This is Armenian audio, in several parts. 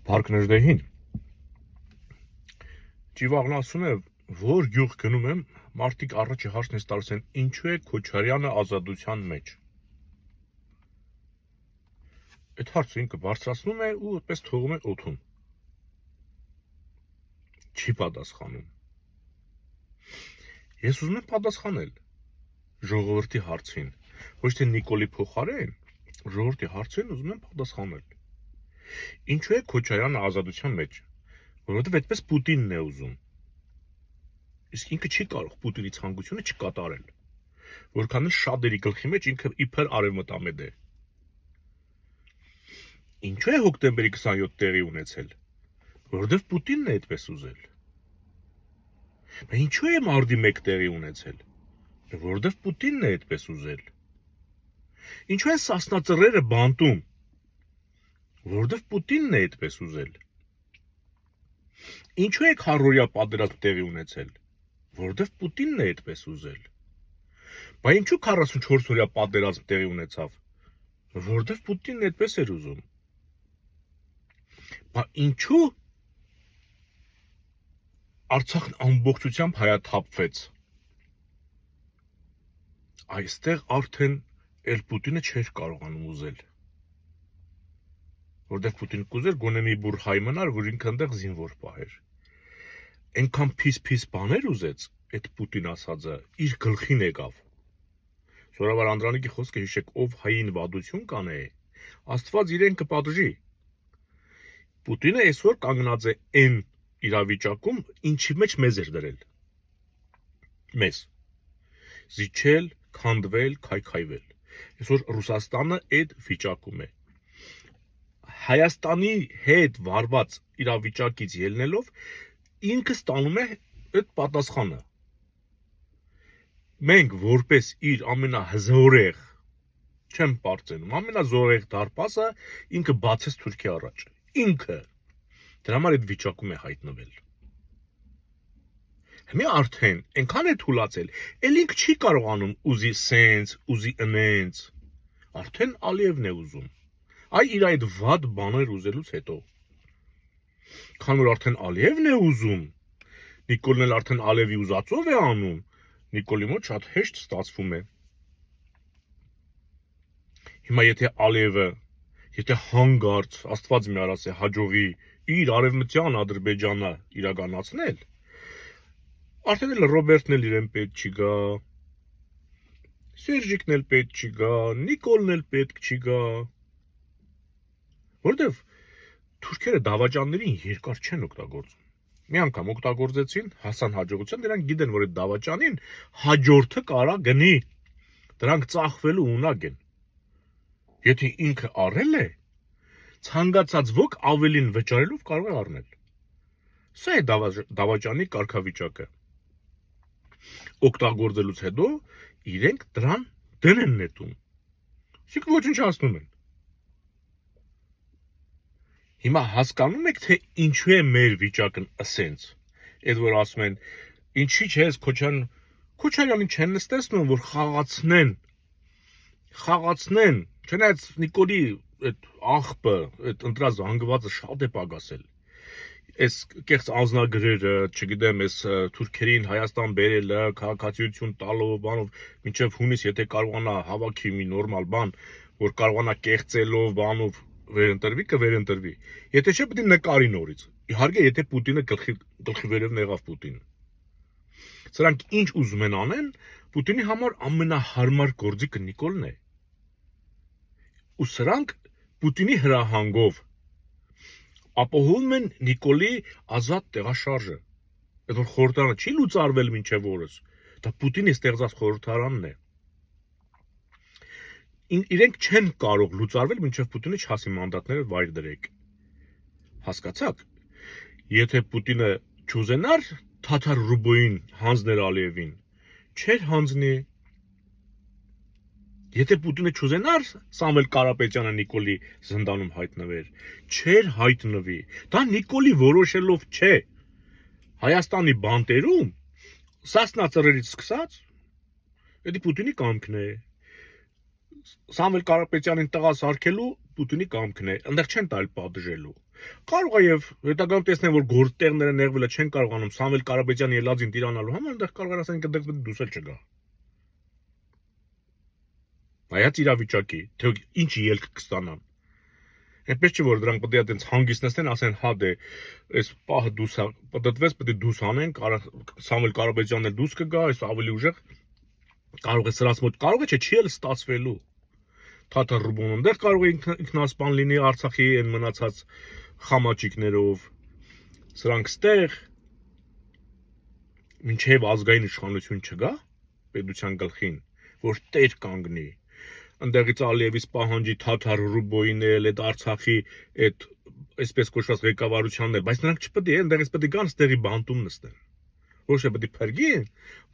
Փառքներդեհին Ճիվաղն ասում է, որ գյուղ գնում եմ, մարդիկ առաջի հարցն ես տալիս են, ինչու է Քոչարյանը ազատության մեջ։ Այդ հարցը ինքը բարձրացնում է ու այդպես թողում է օդում։ Չի պատասխանում։ Ես ուզում եմ պատասխանել ժողովրդի հարցին, ոչ թե Նիկոլի փոխարեն, ժողովրդի հարցին ուզում եմ պատասխանել։ Ինչու է Քոչարյանը ազատության մեջ, որովհետև այդպես Պուտինն է ուզում։ Իսկ ինքը չի կարող Պուտինի ցանկությունը չկատարել, որքան շատերի գլխի մեջ ինքը իբր արևմտամետ է։ Ինչու է հոկտեմբերի 27 տեղի ունեցել, որովհետև Պուտինն է այդպես ուզել։ Բայց ինչու է մարտի 1 տեղի ունեցել, որովհետև Պուտինն է այդպես ուզել։ Ինչու է Սասնա ծռերը բանտում, որովհետև Պուտինն է այդպես ուզել։ Ինչու է քարորիա պատերազմ տեղի ունեցել, որովհետև Պուտինն է այդպես ուզել։ Բայց ինչու 44 օրյա պատերազմ տեղի ունեցավ, որովհետև Պուտինն այդպես էր ուզում։ Բայց ինչու Արցախն ամբողջությամբ հայաթափվեց։ Այստեղ արդեն էլ Պուտինը չէր կարողանում ուզել։ Որտեղ Պուտինը կուզեր գոնե մի բուր հայ մնար, որ ինքը այնտեղ զինվոր պահեր։ Այնքան փիս բաներ ուզեց, այդ Պուտին ասածը իր գլխին եկավ։ Զորավար Անդրանիկի խոսքը հիշեք, ով հային վադություն կանե, Աստված իրեն կպատժի։ Պուտինը այսօր կանգնած է այն իրավիճակում, ինչի մեջ մեզ էր դրել։ Մեզ զիջել, քանդվել, քայքայվել։ Այսօր Ռուսաստանը այդ վիճակում է։ Հայաստանի հետ վարված իրավիճակից ելնելով ինքը ստանում է այդ պատասխանը։ Մենք որպես իր ամենահզորեղ, չեմ պարծենում, ամենազորեղ դարպասը ինքը բացեց Թուրքիա առաջ։ Ինքը դրա համար այդ վիճակում է հայտնվել։ Հիմա արդեն այնքան է թուլացել, էլ ինքը չի կարողանում ուզի սենց, ուզի ընենց։ Արդեն Ալիևն է ուզում։ Այ իր այդ վատ բաներ ուզելուց հետո։ Քան որ արդեն Ալիևն է ուզում, Նիկոլն էլ արդեն Ալիևի ուզածով է անում, Նիկոլի մոտ շատ հեշտ ստացվում է։ Հիմա եթե Ալիևը, եթե հանգարց, Աստված մի արած է հաջողի իր արևմտյան Ադրբեջանը իրականացնել, արդեն էլ Ռոբերտն էլ իրեն պետք չի գա, Սերժիկն էլ պետք չի գա, Նիկոլն էլ պետք չի գա։ Որտեվ թուրքերը դավաճաններին երկար չեն օգտագործում։ Մի անգամ օգտագործեցին, հասան հաջողության, դրանք գիտեն, որ այդ դավաճանին հաջորդը կարա գնի, դրանք ծախվելու ունակ են։ Եթե ինքը առել է, ցանկացած ոք ավելին վճարելով կարող է առնել։ Սա է դավաճանի կարգավիճակը։ Օգտագործելուց հետո իրենք դրան դեն են նետում։ Իսկ ոչնչացնում են։ Հիմա հասկանում եք, թե ինչու է մեր վիճակն ասենց։ Այդ որ ասում են, ինչի՞ չես Քոչարյանին չեն նստեցնում, որ խաղացնեն, չնայած Նիկոլի այդ աղբը, այդ ընտրած հանգվածը շատ է պակասել։ Այս կեղծ անձնագրերը, չգիտեմ, այս թուրքերին Հայաստան բերելը, քաղաքացիություն տալով, բանով, մինչև հունիս եթե կարողանա հավաքի մի նորմալ բան, որ կարողանա կեղծելով, բանով վերընտրվի, կվերընտրվի։ Եթե չէ, պետք է նկարի նորից։ Իհարկե, եթե Պուտինը գլխի վերևն եղավ Պուտինը։ Սրանք ինչ ուզում են անեն, Պուտինի համար ամենահարմար գործիքը Նիկոլն է։ Ու սրանք Պուտինի հրահանգով ապահովում են Նիկոլի ազատ տեղաշարժը։ Այդ որ խորհրդարանը չի լուծարվել մինչև օրս, դա Պուտինի ստեղծած խորհրդարանն է։ Իրենք չեն կարող լուծարվել, մինչև Պուտինը չհասի մանդատները վայր դրեք։ Հասկացաք։ Եթե Պուտինը չուզենար թաթար ռուբոյին հանձներ Ալիևին, չէր հանձնի։ Եթե Պուտինը չուզենար Սամվել Կարապետյանը Նիկոլի զնդանում հայտնվեր, չէր հայտնվի։ Դա Նիկոլի որոշելով չէ։ Հայաստանի բանտերում Սասնա ծռերից սկսած, դա Պուտինի կամքն է։ Սամվել Կարապետյանին տղա սարքելու Պուտինի կամքն է, այնտեղ չեն տալ պատժելու։ Կարող է եւ հետագայում տեսնեն, որ գործտեղները նեղվելը չեն կարողանում Սամվել Կարապետյանի ելածին տիրանալու համար, այնտեղ կարող են ասեն կդեք դուսել չգա։ Հայաց իրավիճակի, թե ինչ ելք կստանան։ Այնպես չէ որ դրանք պետք է այդպես հանգիստ նստեն, ասեն հա դե այս պահը դուսա, պատտվեց, պետք է դուս անենք, Սամվել Կարապետյանն էլ դուս կգա, այս ավելի ուժեղ կարող է սրանց մոտ կարող է չի էլ ստացվելու։ Թաթար Ռուբոնն այնտեղ կարող է ինքնասպան լինի Արցախի այն մնացած խամաճիկներով։ Սրանք ստեղ մինչև ազգային իշխանություն չգա պետության գլխին, որ տեր կանգնի։ Այնտեղից Ալիևից պահանջի Թաթար Ռուբոյին էլ այդ Արցախի այդ այսպես կոչված ղեկավարությանն է, բայց նրանք չպետք է այնտեղից պետք է գան ստեղի բանտում նստեն։ Ոչ թե պետք է փրկին,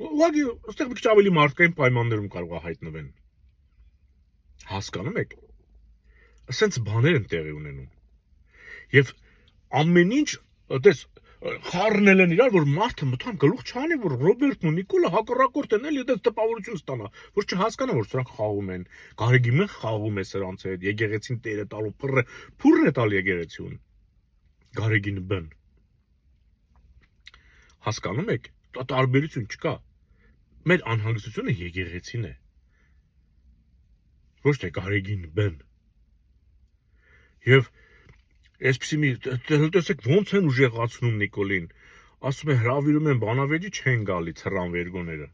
ուղղակի այստեղ մի քիչ ավելի մարդկային պայմաններում կարող է հայտնվեն։ Հասկանում եք։ Ասենց բաներ են տեղի ունենում։ Եվ ամեն ինչ այդպես խառնել են իրար, որ մարդը մտան գլուխ չանի, որ Ռոբերտն ու Նիկոլը հակառակորդ են, էլի այդպես տպավորություն ստանա, որ չհասկանա, որ սրանք խաղում են։ Գարեգինը խաղում է սրանց հետ, եկեղեցին տերը տալու փուրն է տալ եկեղեցուն։ Գարեգինը բն։ Հասկանում եք, տարբերություն չկա։ Մեր անհանգստությունը եկեղեցին է։ Ոչ թե Գարեգին բն։ Եվ այսպեսի մի տեսեք ոնց են ուժեղացնում Նիկոլին, ասում է հրավիրում են բանավեճի չեն գալի ցրան վերգոները։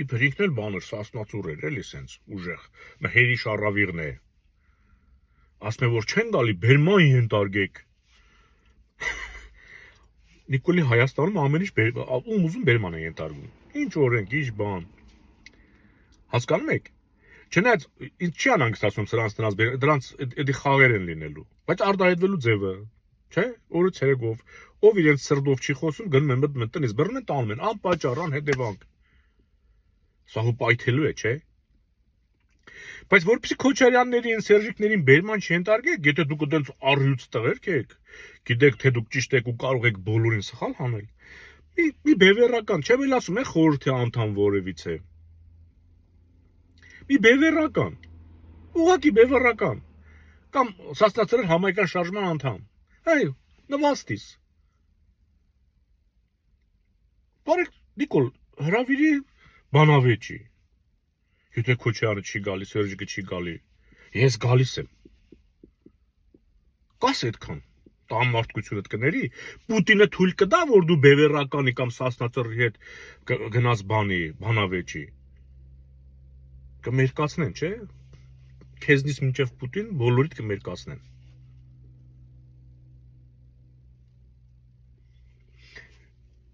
Իբր ինքն էլ բաներ սասնացուր էր, էլի սենց ուժեղ, մհերի շարավիրն է։ Ասում է որ չեն գալի, բերման ենթարկեք։ Նիկոլի Հայաստանում ամեն ինչ ում ուզում բերման է ենթարկում։ Ինչ օրենք, ինչ բան։ Հասկանում եք։ Չնայած ինձ չի անհանգստացնում սրանց դրանց էդի խաղեր են լինելու, բայց արտահայտվելու ձևը, չէ՞, օրը ցերեկով, ով իրենց սրտով չի խոսում, գնում են մտնում տնից, բռնում են տանում են, անպատճառ, անհետևանք։ Սա ու պայթելու է, չէ՞։ Բայց որպեսզի Քոչարյաններին, Սերժիկներին բերման չենթարկեք, եթե դուք այդպես առյուծ տղերք եք, գիտեք թե դուք ճիշտ եք ու կարող եք բոլորին սխալ հանել։ Մի բևեռական, չեմ էլ ասում, խորհրդի անդամ որևիցե։ Մի բևեռական, ուղղակի բևեռական, կամ սաստացրել համայնքային շարժման անդամ, այ նվաստիս։ Բարեք Նիկոլ, հրավիրի բանավեճի, եթե Քոչարյանը չի գալի, Սերժիկը չի գալի, ես գալիս եմ, կաս այդքան, տամարտկությունդ կների, Պուտինը թույլ կտա, որ դու բևեռականի կամ սասնացրի հետ գնաս բանավեճի, կմերկացնեն, չէ, քեզնից մինչև Պուտին բոլորիդ կմերկացնեն։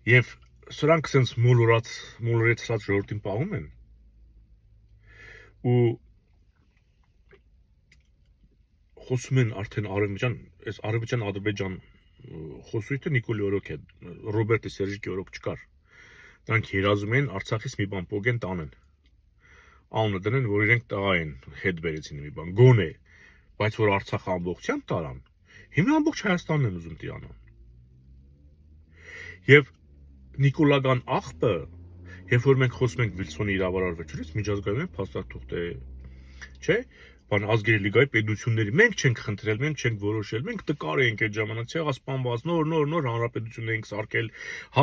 Եվ սրանք սենց մոլորեցրած ժողովրդին պահում են ու խոսում են արդեն Արևմտյան-Ադրբեջան խոսույթը Նիկոլի օրոք է, Ռոբերտի Սերժիկի օրոք չկար։ Նրանք երազում են Արցախից մի բան փոգեն տանեն։ Անունը դնեն, որ իրենք տղա են հետ բերեցին մի բան, գոնե, բայց որ Արցախը ամբողջությամբ տարան, հիմա ամբողջ Հայաստանն են ուզում տիրանան։ Եվ Նիկոլական աղբը, երբ որ մենք խոսում ենք Վիլսոնի իրավարար վճռից, միջազգային փաստաթուղթ է, չէ՞, բան ազգերի լիգայի պետությունների, մենք չենք խնդրել, մենք չենք որոշել, մենք տկար էինք այդ ժամանակ, ցեղասպանված, նոր հանրապետություն էինք սարքել,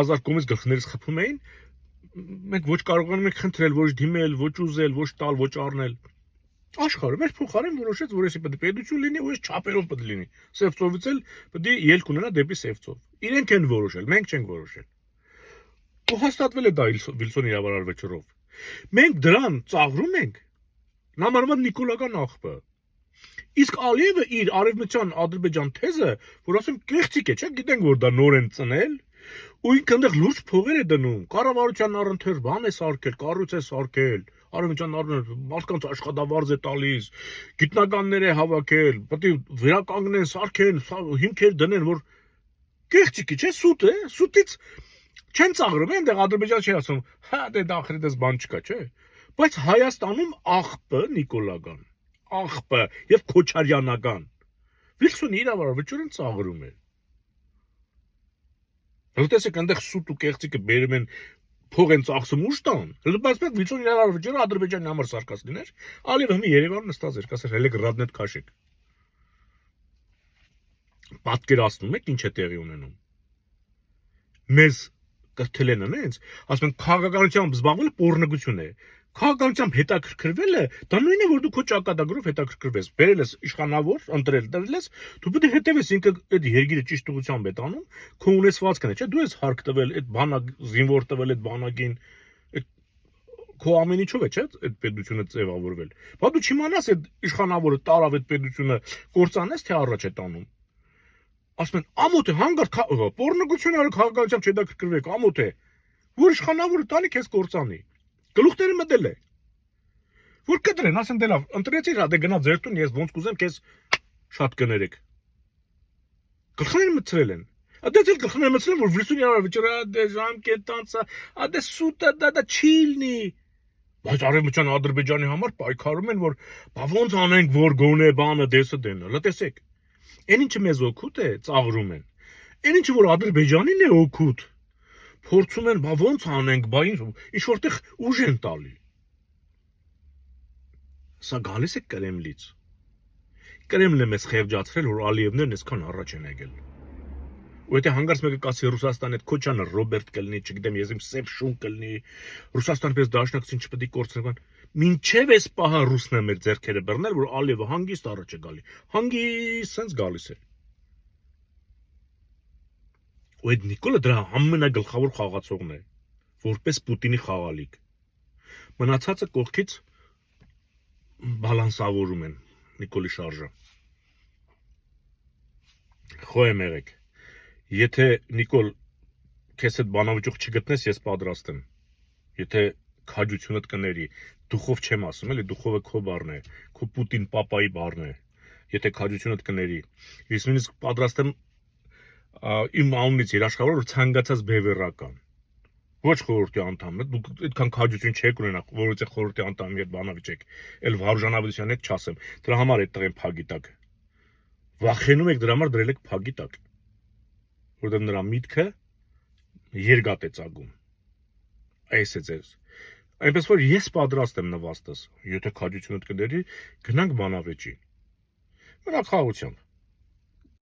1000 կողմից գլխներից խփում էին, մենք ոչ կարողանում ենք խնդրել, ոչ դիմել, ոչ ուզել, ոչ տալ, ոչ առնել։ Աշխարհը մեր փոխարեն որոշեց, որ էսի պետք է պետություն լինի, ու այս չափերով պետք է լինի։ Սևծովից էլ պետք է ելք ունենա դեպի Սևծով։ Իրենք են որոշել, մենք չենք որոշել։ Ու հաստատվել է դա Վիլսոնի իրավարար վճռով։ Մենք դրան ծաղրում ենք նամարված Նիկոլական աղբը։ Իսկ Ալիևը իր արևմտյան Ադրբեջան թեզը, որ ասում կեղծիկ է, չէ՞, գիտենք որ դա նոր են ծնել, ու ինքը այնտեղ լուրջ փողեր է դնում, կառավարության առընթեր բան է սարքել, կառույց է սարքել, արևմտյան մարդկանց աշխատավարձ է տալիս, գիտնականներ է հավաքել, պետք է վերականգնեն, սարքեն, հիմքեր դնեն, որ կեղծիկի, չէ՞, սուտ է, սուտից չեն ծաղրում, այնտեղ Ադրբեջան չի ասում, հա դե դախրիդես բան չկա, չէ՞։ Բայց Հայաստանում աղբը Նիկոլական, աղբը եւ Քոչարյանական Վիլսոնի իրավարար վճռին ծաղրում է։ Հենց տեսեք այնտեղ սուտ ու կեղծիկը բերում են փող են ծախսում ուշ տան։ Լպասպետ 50 վճիռը Ադրբեջանի համար սարկած լիներ, Ալիևը մի Երևան նստած էր, կասեր հելեք ռադնետ քաշեք։ Պատկերացնում եք ինչ է տեղի ունենում։ Մեզ կրթել են այնց, ասում են քաղաքականությամբ զբաղվելը պոռնոգություն է։ Քաղաքականությամբ հետաքրքրվելը դա նույնն է, որ դու քո ճակատագրով հետաքրքրվես, բերել ես իշխանավոր, ընտրել դրել ես, դու պետք է հետևես ինքը այդ երգիրը ճիշտ ուղղությամբ է տանում, քո ունեցվածքն է, չէ՞, դու ես հարկ տվել, այդ բանակ զինվոր տվել այդ բանակին, քո ամեն ինչով է, չէ՞, այդ պետությունը ձևավորվել։ Բա դու չիմանաս այդ իշխանավորը տարավ այդ պետությունը կործանես թե առաջ է տանում։ Ասում են ամոթ է հանգարտ պոռնոգություն արեք քաղաքականությամբ չհետաքրքրվեք, ամոթ է։ Որ իշխանավորը տանի քեզ կործանի։ Գլուխները մտել է։ Որ կտրեն, ասեն դե լավ, ընտրեցիր, հա դե գնա ձեր տուն, ես ոնց կուզեմ քեզ շատ կներեք։ Գլխները մտցրել են։ Դե դել գլխները մտցրել, որ 50 վճիռը դե ժամկետ տանցա, դե սուտը դա չի լինի։ Բայց Արևմտյան Ադրբեջանի համար պայքարում են, որ բա ոնց անենք, որ գոնե բանը դեսը դենը։ Լտեսեք։ Այն ինչը մեզ օգուտ է, ծաղրում են։ Այն ինչը որ Ադրբեջանին է օգուտ, փորձում են, բա ոնց անենք, բա ինչ որտեղ ուժ են տալի։ Սա գալիս է Կրեմլից։ Կրեմլը մեզ խեղճացրել, որ Ալիևներն այսքան առաջ են եկել։ Ու եթե հանգարց մեկը կասի Ռուսաստանի այդ Քոչանը Ռոբերտ կլինի, չգիտեմ, ես իմ սև շուն կլինի, Ռուսաստանի պես դաշնակցություն չպետք է կորցնեն։ Մինչև այս պահը ռուսն է մեր ձեռքերը բռնել, որ Ալիևը հանգիստ առաջ է գալի։ Հանգիստ sense գալիս է։ Ու այդ Նիկոլը դրա ամենագլխավոր խաղացողն է, որպես Պուտինի խաղալիք։ Մնացածը կողքից բալանսավորում են Նիկոլի շարժը։ Խոհեմ եղեք։ Եթե Նիկոլ քեզ այդ բանավիճող չգտնես, ես պատրաստ եմ։ Եթե քաջությունդ կների, դուխով չեմ ասում, էլի դուխովը քո բառն է, քո Պուտին պապայի բառն է։ Եթե քաջությունդ կների, ես նույնիսկ պատրաստ եմ իմ անունից երաշխավորել, որ ցանկացած բևեռական։ Ոչ խորհրդի անդամն է, դուք այդքան քաջություն չեք ունենա, որովհետեւ խորհրդի անդամի հետ բանավիճեք, էլ Վարուժանավության հետ չասեմ։ Դրա համար այդ տղեն փագի տակ։ Վախենում եք դրա համար դրել եք փագի տակ։ Որտեղ նրա միտքը երկաթ է ծագում։ Այս է ձեզ։ Այնպես որ ես պատրաստ եմ նվաստս, եթե քաջությունդ կդերի, գնանք բանավեճի։ Մնա խաղությամբ։